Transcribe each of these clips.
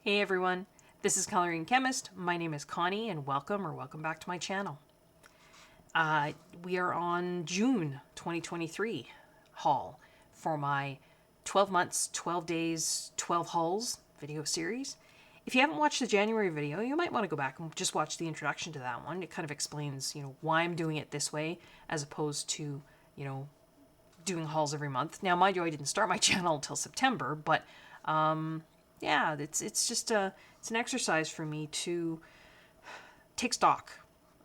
Hey everyone, this is Coloring Chemist. My name is Connie and welcome back to my channel. We are on June 2023 haul for my 12 months, 12 days, 12 hauls video series. If you haven't watched the January video, you might want to go back and just watch the introduction to that one. It kind of explains, why I'm doing it this way as opposed to, doing hauls every month. Now, mind you, I didn't start my channel until September, but yeah, it's just it's an exercise for me to take stock,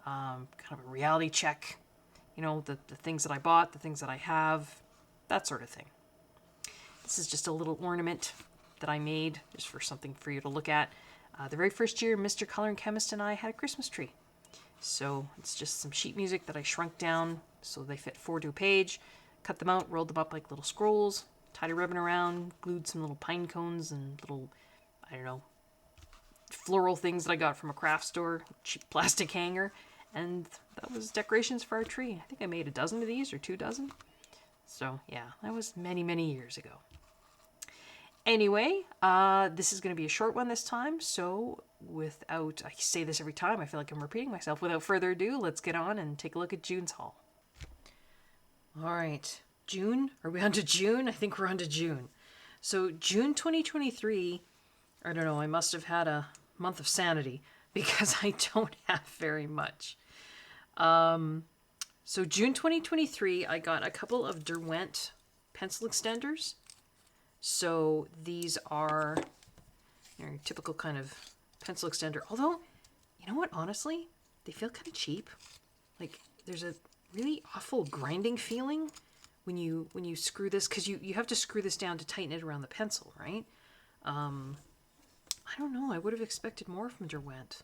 kind of a reality check, the things that I bought, the things that I have, that sort of thing. This is just a little ornament that I made just for something for you to look at. The very first year, Mr. Coloring Chemist and I had a Christmas tree. So it's just some sheet music that I shrunk down so they fit 4 to a page, cut them out, rolled them up like little scrolls, tied a ribbon around, glued some little pine cones and little, floral things that I got from a craft store, cheap plastic hanger, and that was decorations for our tree. I think I made a dozen of these or 2 dozen. So yeah, that was many, many years ago. Anyway, this is going to be a short one this time, so I say this every time, I feel like I'm repeating myself. Without further ado, let's get on and take a look at June's haul. Alright, June? Are we on to June? I think we're on to June. So June 2023, I don't know, I must have had a month of sanity because I don't have very much. So June 2023, I got a couple of Derwent pencil extenders. So these are your typical kind of pencil extender. Although, you know what, honestly, they feel kind of cheap. Like there's a really awful grinding feeling when you screw this, because you have to screw this down to tighten it around the pencil, right? I don't know, I would have expected more from Derwent.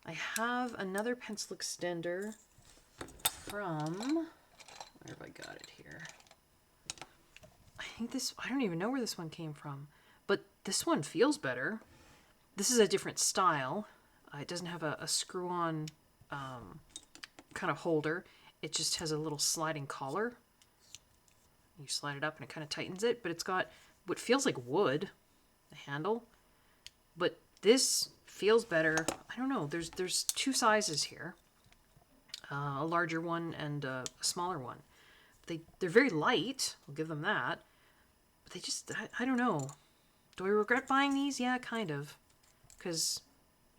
I have another pencil extender from, where have I got it here? I don't even know where this one came from, but this one feels better. This is a different style. It doesn't have a screw-on kind of holder. It just has a little sliding collar. You slide it up and it kind of tightens it, but it's got what feels like wood, the handle. But this feels better. I don't know. There's 2 sizes here, a larger one and a smaller one. They're very light. I'll give them that. But they just, I don't know. Do I regret buying these? Yeah, kind of. Because,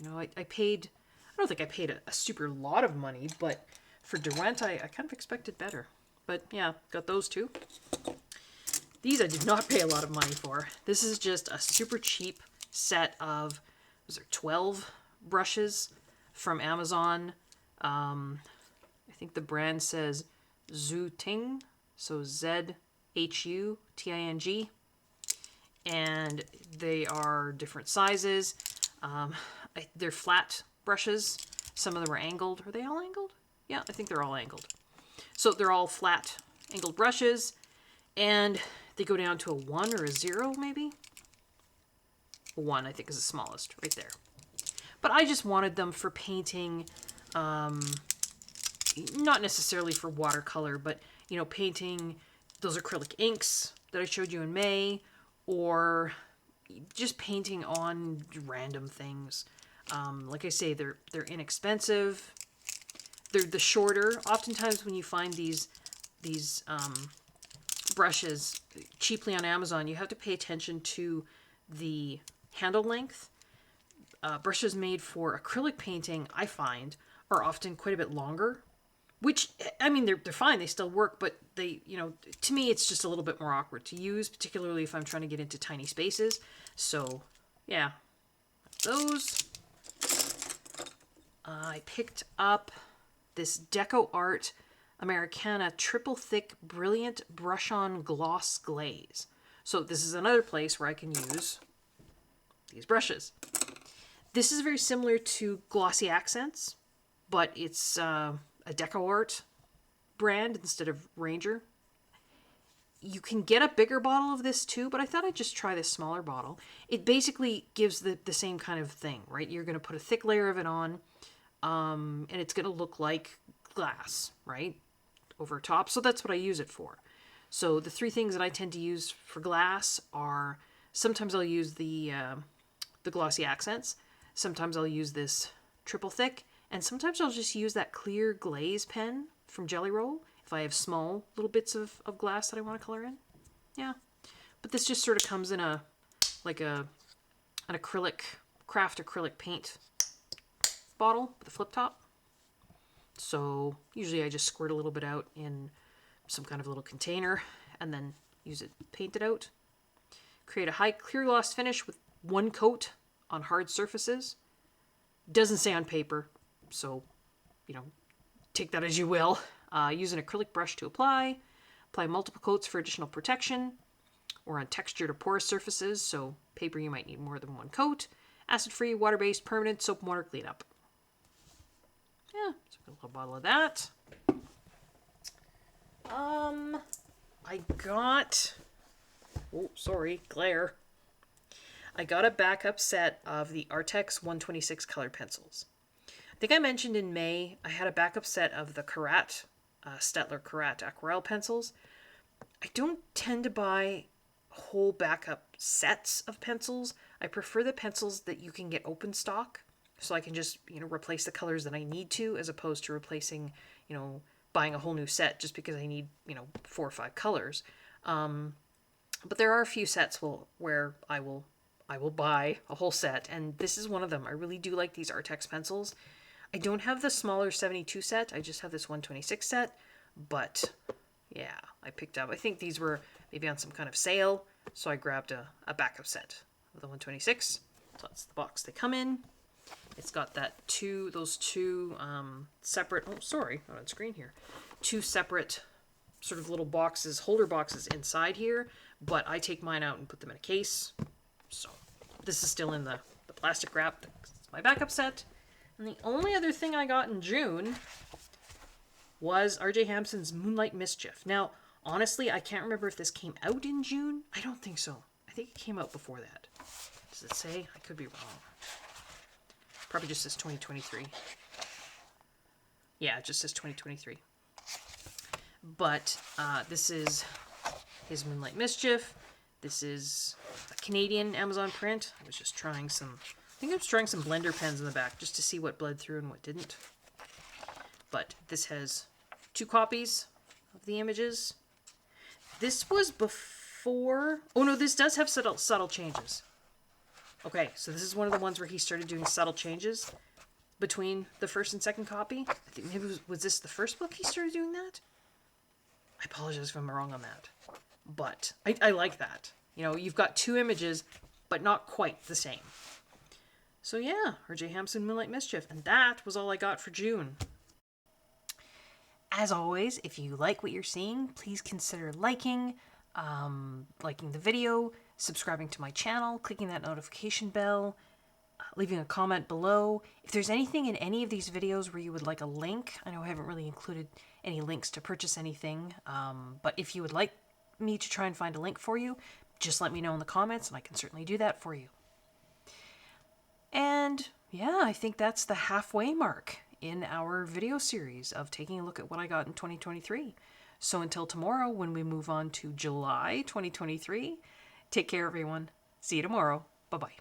I paid, I don't think I paid a super lot of money, but for Derwent, I kind of expected better. But yeah, got those 2. These I did not pay a lot of money for. This is just a super cheap set of, 12 brushes from Amazon. I think the brand says Zhuting, so Zhuting, and they are different sizes. They're flat brushes. Some of them are angled. Are they all angled? Yeah, I think they're all angled. So they're all flat angled brushes, and they go down to a 1 or a 0 maybe. 1 I think is the smallest right there. But I just wanted them for painting, not necessarily for watercolor, but painting those acrylic inks that I showed you in May, or just painting on random things. Like I say, they're inexpensive. They're the shorter. Oftentimes when you find these brushes cheaply on Amazon, you have to pay attention to the handle length. Brushes made for acrylic painting, I find, are often quite a bit longer. Which, they're fine, they still work, but they, to me it's just a little bit more awkward to use, particularly if I'm trying to get into tiny spaces. So, yeah, those. I picked up this Deco Art Americana Triple Thick Brilliant Brush-On Gloss Glaze. So this is another place where I can use these brushes. This is very similar to Glossy Accents, but it's a Deco Art brand instead of Ranger. You can get a bigger bottle of this too, but I thought I'd just try this smaller bottle. It basically gives the same kind of thing, right? You're going to put a thick layer of it on, and it's going to look like glass, right? Over top. So that's what I use it for. So the 3 things that I tend to use for glass are, sometimes I'll use the the glossy accents. Sometimes I'll use this triple thick, and sometimes I'll just use that clear glaze pen from Jelly Roll if I have small little bits of glass that I want to color in. Yeah. But this just sort of comes in an acrylic, craft acrylic paint bottle with a flip top. So usually I just squirt a little bit out in some kind of little container and then use it, paint it out. Create a high clear gloss finish with one coat on hard surfaces. Doesn't say on paper, so, take that as you will. Use an acrylic brush to apply. Apply multiple coats for additional protection, or on textured or porous surfaces, so paper you might need more than one coat. Acid-free, water-based, permanent, soap and water cleanup. Yeah, so a little bottle of that. I got... Oh, sorry, glare. I got a backup set of the Artex 126 colored pencils. I think I mentioned in May I had a backup set of the Karat, Staedtler Karat aquarelle pencils. I don't tend to buy whole backup sets of pencils. I prefer the pencils that you can get open stock, so I can just, replace the colors that I need to, as opposed to replacing, buying a whole new set just because I need, 4 or 5 colors. But there are a few sets where I will buy a whole set, and this is one of them. I really do like these Artex pencils. I don't have the smaller 72 set. I just have this 126 set, but yeah, I picked up. I think these were maybe on some kind of sale, so I grabbed a backup set of the 126. So that's the box they come in. It's got those two separate, not on screen here, 2 separate sort of little boxes, holder boxes inside here, but I take mine out and put them in a case. So this is still in the plastic wrap. It's my backup set. And the only other thing I got in June was R.J. Hampson's Moonlight Mischief. Now, honestly, I can't remember if this came out in June. I don't think so. I think it came out before that. Does it say? I could be wrong. Probably just says 2023. Yeah, it just says 2023. But this is his Moonlight Mischief. This is a Canadian Amazon print. I was just trying some blender pens in the back just to see what bled through and what didn't. But this has 2 copies of the images. This was before... Oh no, this does have subtle changes. Okay, so this is one of the ones where he started doing subtle changes between the first and second copy. I think maybe was this the first book he started doing that? I apologize if I'm wrong on that. But I like that. You've got 2 images, but not quite the same. So yeah, R.J. Hampson, Moonlight Mischief. And that was all I got for June. As always, if you like what you're seeing, please consider liking the video, subscribing to my channel, clicking that notification bell, leaving a comment below. If there's anything in any of these videos where you would like a link, I know I haven't really included any links to purchase anything, but if you would like me to try and find a link for you, just let me know in the comments and I can certainly do that for you. And yeah, I think that's the halfway mark in our video series of taking a look at what I got in 2023. So until tomorrow, when we move on to July 2023, take care everyone. See you tomorrow. Bye-bye.